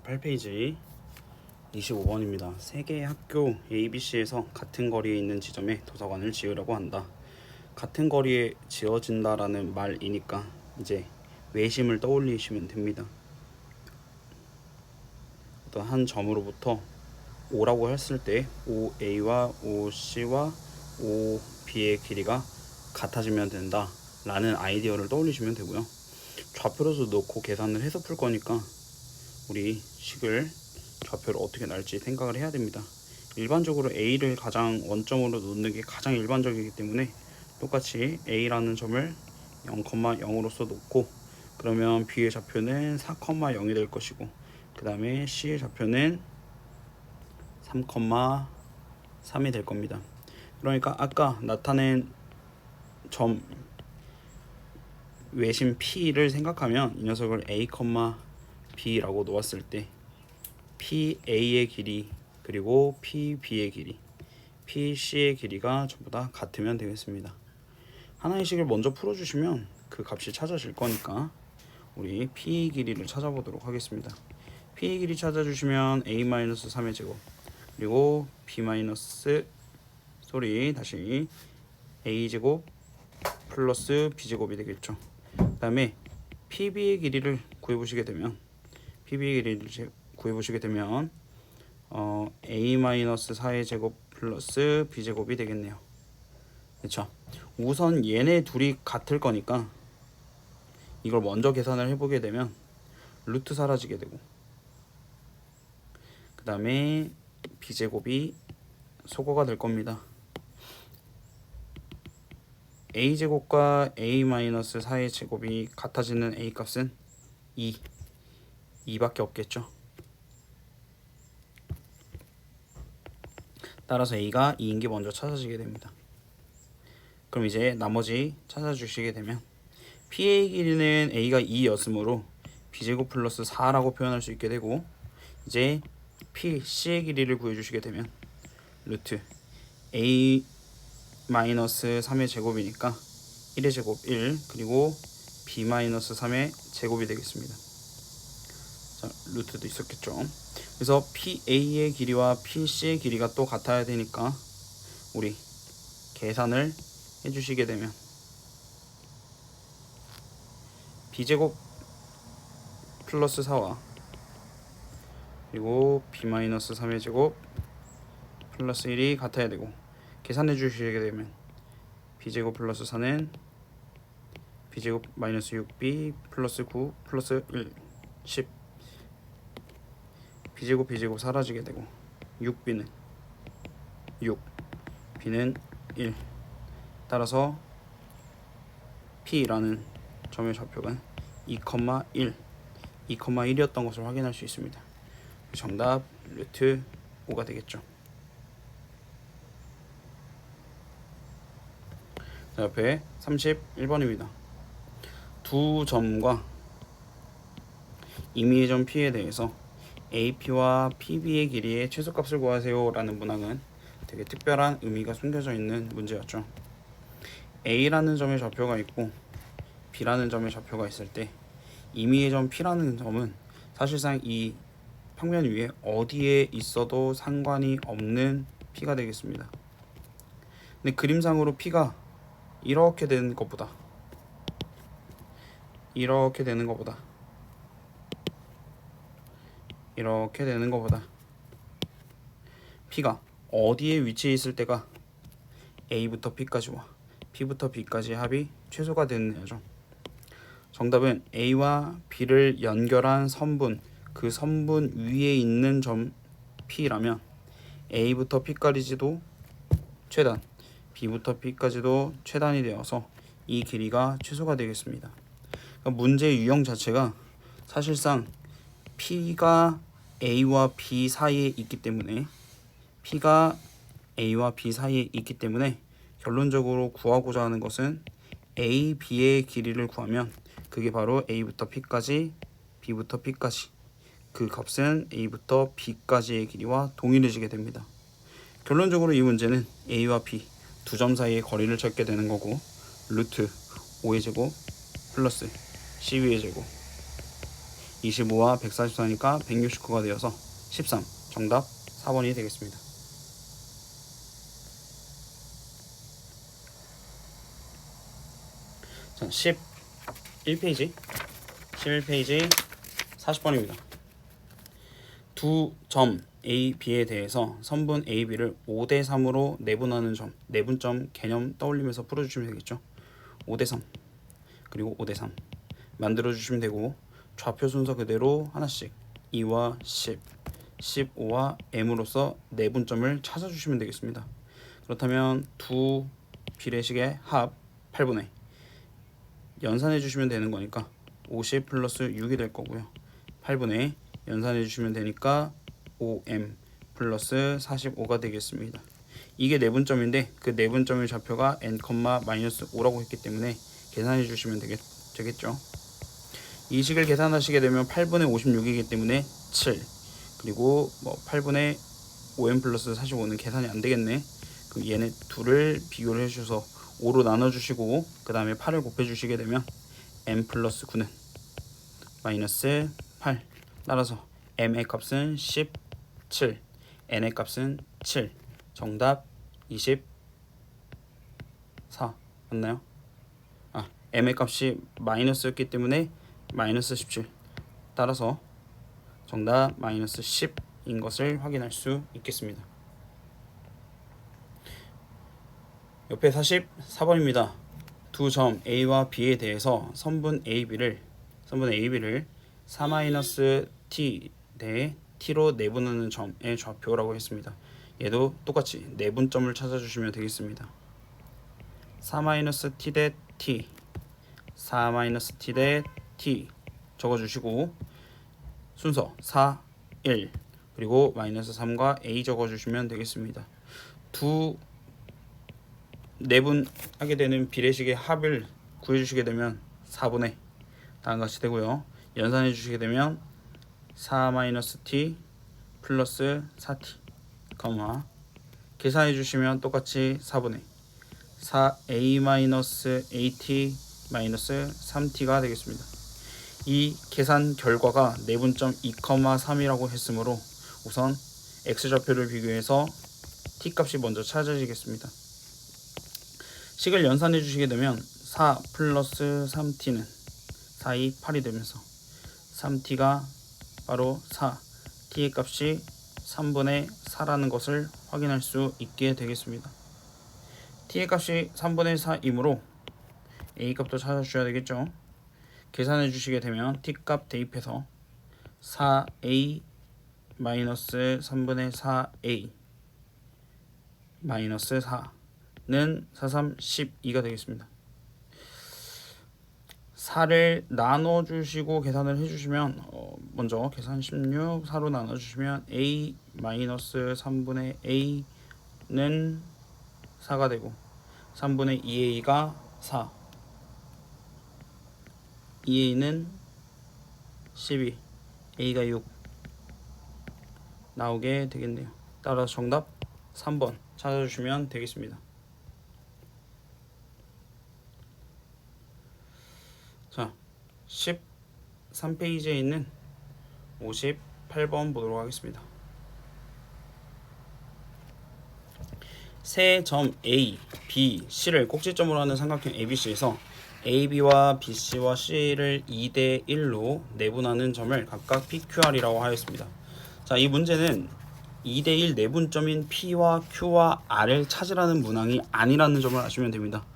28페이지 25번입니다. 세 개의 학교 ABC에서 같은 거리에 있는 지점에 도서관을 지으려고 한다. 같은 거리에 지어진다라는 말이니까 이제 외심을 떠올리시면 됩니다. 어떤 한 점으로부터 O라고 했을 때 OA와 OC와 OB의 길이가 같아지면 된다 라는 아이디어를 떠올리시면 되고요. 좌표로서 놓고 계산을 해서 풀 거니까 우리 식을 좌표를 어떻게 날지 생각을 해야 됩니다. 일반적으로 A를 가장 원점으로 놓는 게 가장 일반적이기 때문에 똑같이 A라는 점을 0,0으로서 놓고, 그러면 B의 좌표는 4,0이 될 것이고, 그 다음에 C의 좌표는 3,3이 될 겁니다. 그러니까 아까 나타낸 점 외심 P를 생각하면 이 녀석을 A, B라고 놓았을 때 PA의 길이 그리고 PB의 길이, PC의 길이가 전부 다 같으면 되겠습니다. 하나의 식을 먼저 풀어주시면 그 값이 찾아질 거니까 우리 P의 길이를 찾아보도록 하겠습니다. P의 길이 찾아주시면 A-3의 제곱 그리고 다시 A제곱 플러스 B제곱이 되겠죠. 그 다음에 PB의 길이를 구해보시게 되면 A-4의 제곱 플러스 B제곱이 되겠네요. 그렇죠. 우선 얘네 둘이 같을 거니까 이걸 먼저 계산을 해보게 되면 루트 사라지게 되고, 그 다음에 B제곱이 소거가 될 겁니다. A제곱과 A-4의 제곱이 같아지는 A값은 2밖에 없겠죠. 따라서 A가 2인 게 먼저 찾아지게 됩니다. 그럼 이제 나머지 찾아주시게 되면 P의 길이는 A가 2였으므로 B제곱 플러스 4라고 표현할 수 있게 되고, 이제 C의 길이를 구해주시게 되면 루트 A-3의 제곱이니까 1의 제곱 1 그리고 B-3의 제곱이 되겠습니다. 자, 루트도 있었겠죠. 그래서 PA의 길이와 PC의 길이가 또 같아야 되니까 우리 계산을 해주시게 되면 B제곱 플러스 4와 그리고 B-3의 제곱 플러스 1이 같아야 되고, 계산해 주시게 되면 B제곱 플러스 4는 B제곱 마이너스 6B 플러스 9 플러스 1 10, B제곱 사라지게 되고 6B는 6, B는 1. 따라서 P라는 점의 좌표가 2,1이었던 것을 확인할 수 있습니다. 정답 루트 5가 되겠죠. 자, 옆에 31번입니다. 두 점과 임의의 점 P에 대해서 AP와 PB의 길이의 최소값을 구하세요 라는 문항은 되게 특별한 의미가 숨겨져 있는 문제였죠. A라는 점의 좌표가 있고 B라는 점의 좌표가 있을 때 임의의 점 P라는 점은 사실상 이 평면 위에 어디에 있어도 상관이 없는 P가 되겠습니다. 근데 그림상으로 P가 이렇게 되는 것보다 P가 어디에 위치해 있을 때가 A부터 P까지와 P부터 B까지 합이 최소가 되는 거죠. 정답은 A와 B를 연결한 선분, 그 선분 위에 있는 점 P라면 A부터 P까지도 최단, B부터 P까지도 최단이 되어서 이 길이가 최소가 되겠습니다. 그러니까 문제의 유형 자체가 사실상 P가 A와 B 사이에 있기 때문에 결론적으로 구하고자 하는 것은 A, B의 길이를 구하면 그게 바로 A부터 P까지, B부터 P까지, 그 값은 A부터 B까지의 길이와 동일해지게 됩니다. 결론적으로 이 문제는 A와 B 두 점 사이의 거리를 찾게 되는 거고, 루트 5의 제곱 플러스 12의 제곱 25와 144니까 169가 되어서 13. 정답 4번이 되겠습니다. 자, 11페이지 40번입니다. 두 점 A, B에 대해서 선분 A, B를 5대 3으로 내분하는 점, 내분점 개념 떠올리면서 풀어주시면 되겠죠. 5대 3 그리고 5대 3 만들어주시면 되고, 좌표 순서 그대로 하나씩 2와 10, 15와 M으로서 내분점을 찾아주시면 되겠습니다. 그렇다면 두 비례식의 합 8분의 연산해 주시면 되는 거니까 50 플러스 6이 될 거고요. 8분의 연산해 주시면 되니까 5m 플러스 45가 되겠습니다. 이게 내분점인데 그 내분점의 좌표가 n,-5라고 했기 때문에 계산해 주시면 되겠죠. 이 식을 계산하시게 되면 8분의 56이기 때문에 7, 그리고 8분의 5m 플러스 45는 계산이 안 되겠네. 그럼 얘네 둘을 비교를 해주셔서 5로 나눠주시고 그 다음에 8을 곱해주시게 되면 m 플러스 9는 마이너스 8. 따라서 m의 값은 17, n의 값은 7. 정답 24 맞나요? m의 값이 마이너스였기 때문에 마이너스 17. 따라서 정답 마이너스 10인 것을 확인할 수 있겠습니다. 옆에 44번입니다. 두 점 A와 B에 대해서 선분 AB를 4-T 대 T로 내분하는 점의 좌표라고 했습니다. 얘도 똑같이 내분점을 찾아주시면 되겠습니다. 4-T 대 T, 4-T 대 T 적어주시고 순서 4, 1 그리고 마이너스 3과 A 적어주시면 되겠습니다. 두 내분하게 되는 비례식의 합을 구해주시게 되면 4분의 다음과 같이 되고요. 연산해 주시게 되면 4-T 플러스 4T, 계산해 주시면 똑같이 4분의 4A-AT 마이너스 3T가 되겠습니다. 이 계산 결과가 내분점 2,3이라고 했으므로 우선 X좌표를 비교해서 T값이 먼저 찾아지겠습니다. 식을 연산해 주시게 되면 4 플러스 3T는 4이 8이 되면서 3T가 바로 4, T의 값이 3분의 4라는 것을 확인할 수 있게 되겠습니다. T의 값이 3분의 4이므로 A 값도 찾아주셔야 되겠죠. 계산해 주시게 되면 T 값 대입해서 4A 마이너스 3분의 4A 마이너스 4는 4, 3, 12가 되겠습니다. 4를 나눠주시고 계산을 해주시면 먼저 계산 16, 4로 나눠주시면 A 마이너스 3분의 A는 4가 되고 3분의 2A가 4, 2A는 12, A가 6 나오게 되겠네요. 따라서 정답 3번 찾아주시면 되겠습니다. 자, 13페이지에 있는 58번 보도록 하겠습니다. 세 점 A, B, C를 꼭지점으로 하는 삼각형 ABC에서 AB와 BC와 C를 2대 1로 내분하는 점을 각각 PQR이라고 하였습니다. 자, 이 문제는 2대 1 내분점인 P와 Q와 R을 찾으라는 문항이 아니라는 점을 아시면 됩니다.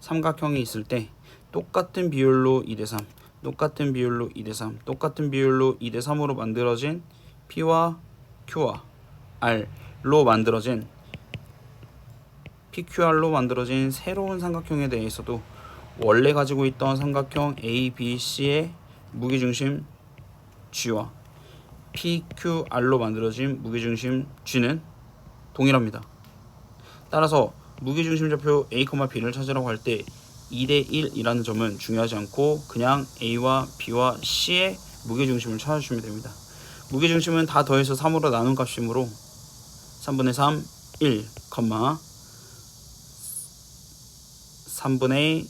삼각형이 있을 때 똑같은 비율로 2대 3, 똑같은 비율로 2대 3, 똑같은 비율로 2대 3으로 만들어진 P와 Q와 R로 만들어진 PQR로 만들어진 새로운 삼각형에 대해서도 원래 가지고 있던 삼각형 ABC의 무게중심 G와 PQR로 만들어진 무게중심 G는 동일합니다. 따라서 무게중심 좌표 A, B를 찾으라고 할 때 2대 1이라는 점은 중요하지 않고 그냥 A와 B와 C의 무게중심을 찾아주시면 됩니다. 무게중심은 다 더해서 3으로 나눈 값이므로 3분의 3, 1, 3분의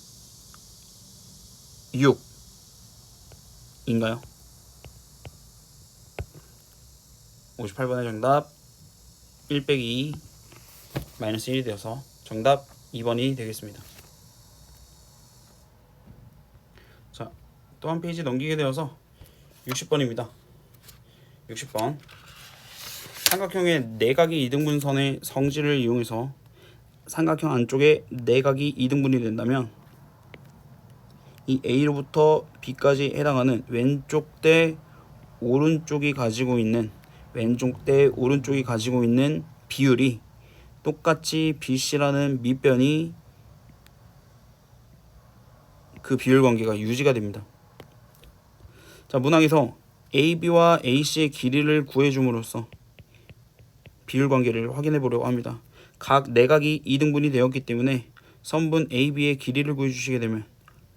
6인가요? 58번의 정답 1 빼기 2 마이너스 1이 되어서 정답 2번이 되겠습니다. 자, 또 한 페이지 넘기게 되어서 60번입니다. 60번. 삼각형의 내각이 이등분선의 성질을 이용해서 삼각형 안쪽에 내각이 이등분이 된다면 이 A로부터 B까지 해당하는 왼쪽 대 오른쪽이 가지고 있는 비율이 똑같이 BC라는 밑변이 그 비율 관계가 유지가 됩니다. 자, 문항에서 AB와 AC의 길이를 구해줌으로써 비율 관계를 확인해 보려고 합니다. 각 내각이 이등분이 되었기 때문에 선분 AB의 길이를 구해주시게 되면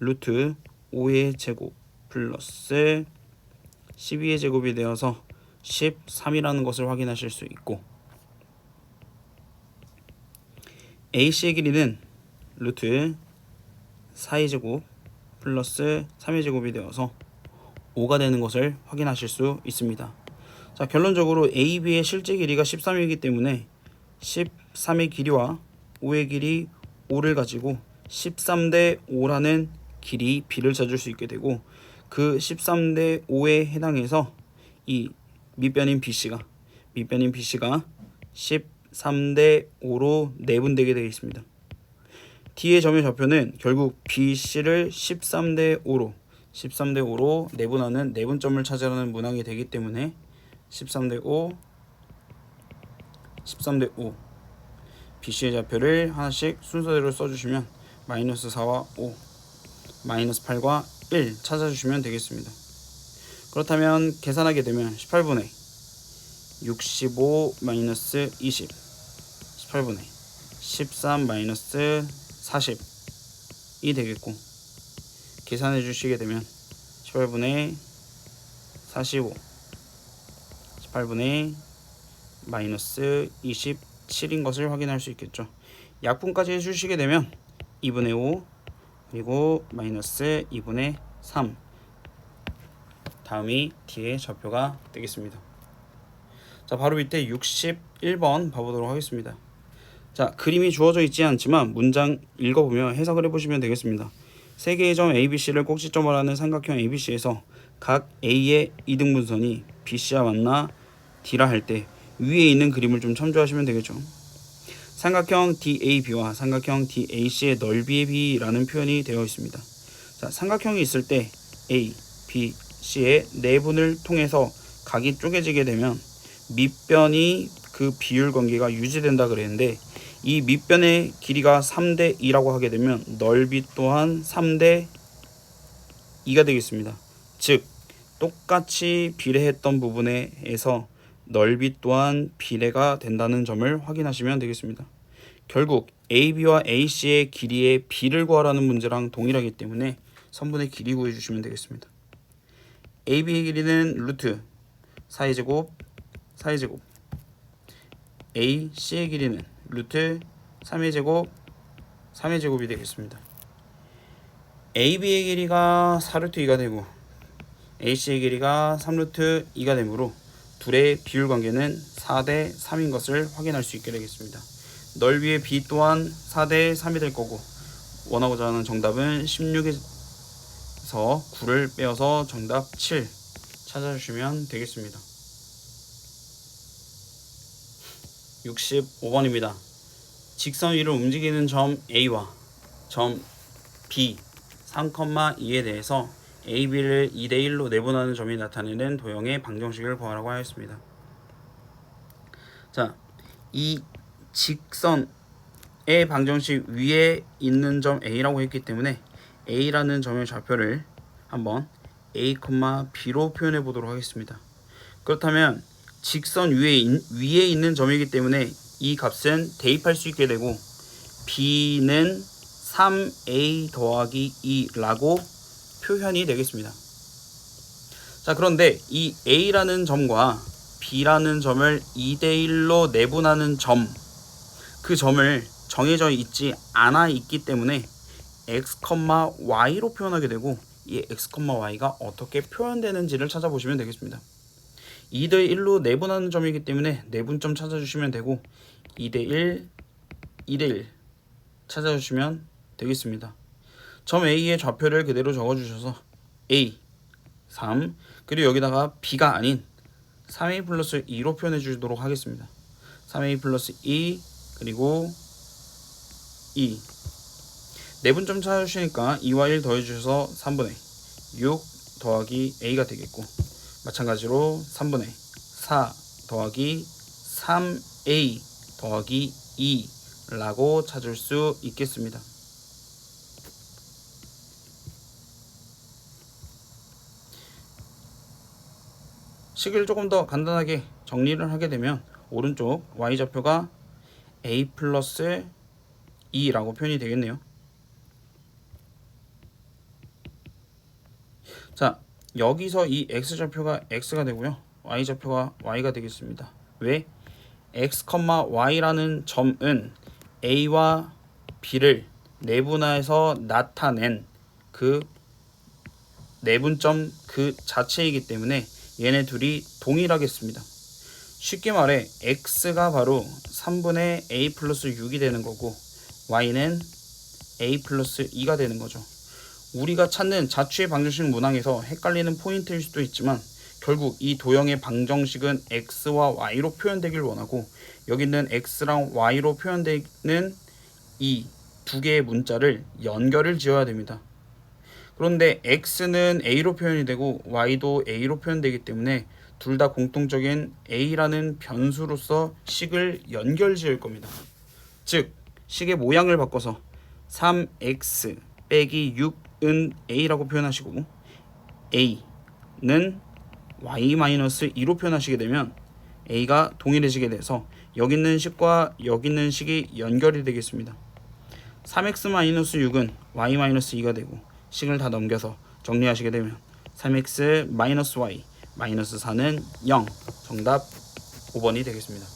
루트 5의 제곱 플러스 12의 제곱이 되어서 13이라는 것을 확인하실 수 있고, AC의 길이는 루트 4의 제곱 플러스 3의 제곱이 되어서 5가 되는 것을 확인하실 수 있습니다. 자, 결론적으로 AB의 실제 길이가 13이기 때문에 13의 길이와 5의 길이 5를 가지고 13대 5라는 길이 B를 찾을 수 있게 되고, 그 13대 5에 해당해서 이 밑변인 BC가 13대 5로 내분되게 되어 있습니다. D의 점의 좌표는 결국 BC를 13대 5로 내분하는 내분점을 찾으라는 문항이 되기 때문에 13대 5 BC의 좌표를 하나씩 순서대로 써주시면 마이너스 4와 5, 마이너스 8과 1 찾아주시면 되겠습니다. 그렇다면 계산하게 되면 18분의 65 마이너스 20, 18분의 13 마이너스 40이 되겠고, 계산해 주시게 되면 18분의 45, 18분의 마이너스 27인 것을 확인할 수 있겠죠. 약분까지 해주시게 되면 2분의 5 그리고 마이너스 2분의 3, 다음이 D의 좌표가 되겠습니다. 자, 바로 밑에 61번 봐보도록 하겠습니다. 자, 그림이 주어져 있지 않지만 문장 읽어보며 해석을 해보시면 되겠습니다. 세 개의 점 ABC를 꼭지점으로 하는 삼각형 ABC에서 각 A의 이등분선이 BC와 만나 D라 할 때 위에 있는 그림을 좀 참조하시면 되겠죠. 삼각형 DAB와 삼각형 DAC의 넓이의 B라는 표현이 되어 있습니다. 자, 삼각형이 있을 때 A, B, C의 내분을 통해서 각이 쪼개지게 되면 밑변이 그 비율 관계가 유지된다 그랬는데, 이 밑변의 길이가 3대 2라고 하게 되면 넓이 또한 3대 2가 되겠습니다. 즉 똑같이 비례했던 부분에서 넓이 또한 비례가 된다는 점을 확인하시면 되겠습니다. 결국 AB와 AC의 길이의 B를 구하라는 문제랑 동일하기 때문에 선분의 길이 구해주시면 되겠습니다. AB의 길이는 루트 4의 제곱 AC의 길이는 루트 3의 제곱 3의 제곱이 되겠습니다. AB의 길이가 4루트 2가 되고 AC의 길이가 3루트 2가 되므로 둘의 비율 관계는 4대 3인 것을 확인할 수 있게 되겠습니다. 넓이의 B 또한 4대 3이 될 거고, 원하고자 하는 정답은 16에서 9를 빼어서 정답 7 찾아주시면 되겠습니다. 65번입니다. 직선 위를 움직이는 점 A와 점 B 3,2에 대해서 AB를 2대1로 내분하는 점이 나타내는 도형의 방정식을 구하라고 하였습니다. 자, 이 직선의 방정식 위에 있는 점 A라고 했기 때문에 A라는 점의 좌표를 한번 A, B로 표현해 보도록 하겠습니다. 그렇다면 직선 위에 있는 점이기 때문에 이 값은 대입할 수 있게 되고, B는 3A 더하기 2라고 표현이 되겠습니다. 자, 그런데 이 A라는 점과 B라는 점을 2대1로 내분하는 점, 그 점을 정해져 있지 않아 있기 때문에 x, y로 표현하게 되고, 이 x, y가 어떻게 표현되는지를 찾아보시면 되겠습니다. 2대 1로 내분하는 점이기 때문에 내분점 찾아주시면 되고 2대 1, 2대 1 찾아주시면 되겠습니다. 점 A의 좌표를 그대로 적어주셔서 A 3 그리고 여기다가 B가 아닌 3A 플러스 2로 표현해 주도록 하겠습니다. 3A 플러스 2 그리고 2 내분점 찾아주시니까 2와 1 더해주셔서 3분의 6 더하기 A가 되겠고 마찬가지로 3분의 4 더하기 3A 더하기 2 라고 찾을 수 있겠습니다. 식을 조금 더 간단하게 정리를 하게 되면 오른쪽 y좌표가 a 플러스 2라고 표현이 되겠네요. 자, 여기서 이 x좌표가 x가 되고요. y좌표가 y가 되겠습니다. 왜? x, y라는 점은 a와 b를 내분화해서 나타낸 그 내분점 그 자체이기 때문에 얘네 둘이 동일하겠습니다. 쉽게 말해 x가 바로 3분의 a 플러스 6이 되는 거고 y는 a 플러스 2가 되는 거죠. 우리가 찾는 자취의 방정식 문항에서 헷갈리는 포인트일 수도 있지만 결국 이 도형의 방정식은 x와 y로 표현되길 원하고 여기 있는 x랑 y로 표현되는 이 두 개의 문자를 연결을 지어야 됩니다. 그런데 x는 a로 표현이 되고 y도 a로 표현되기 때문에 둘 다 공통적인 a라는 변수로서 식을 연결 지을 겁니다. 즉 식의 모양을 바꿔서 3x 빼기 6은 a라고 표현하시고 a는 y-2로 표현하시게 되면 a가 동일해지게 돼서 여기 있는 식과 여기 있는 식이 연결이 되겠습니다. 3x-6은 y-2가 되고 식을 다 넘겨서 정리하시게 되면 3x-y -4는 0 정답 5번이 되겠습니다.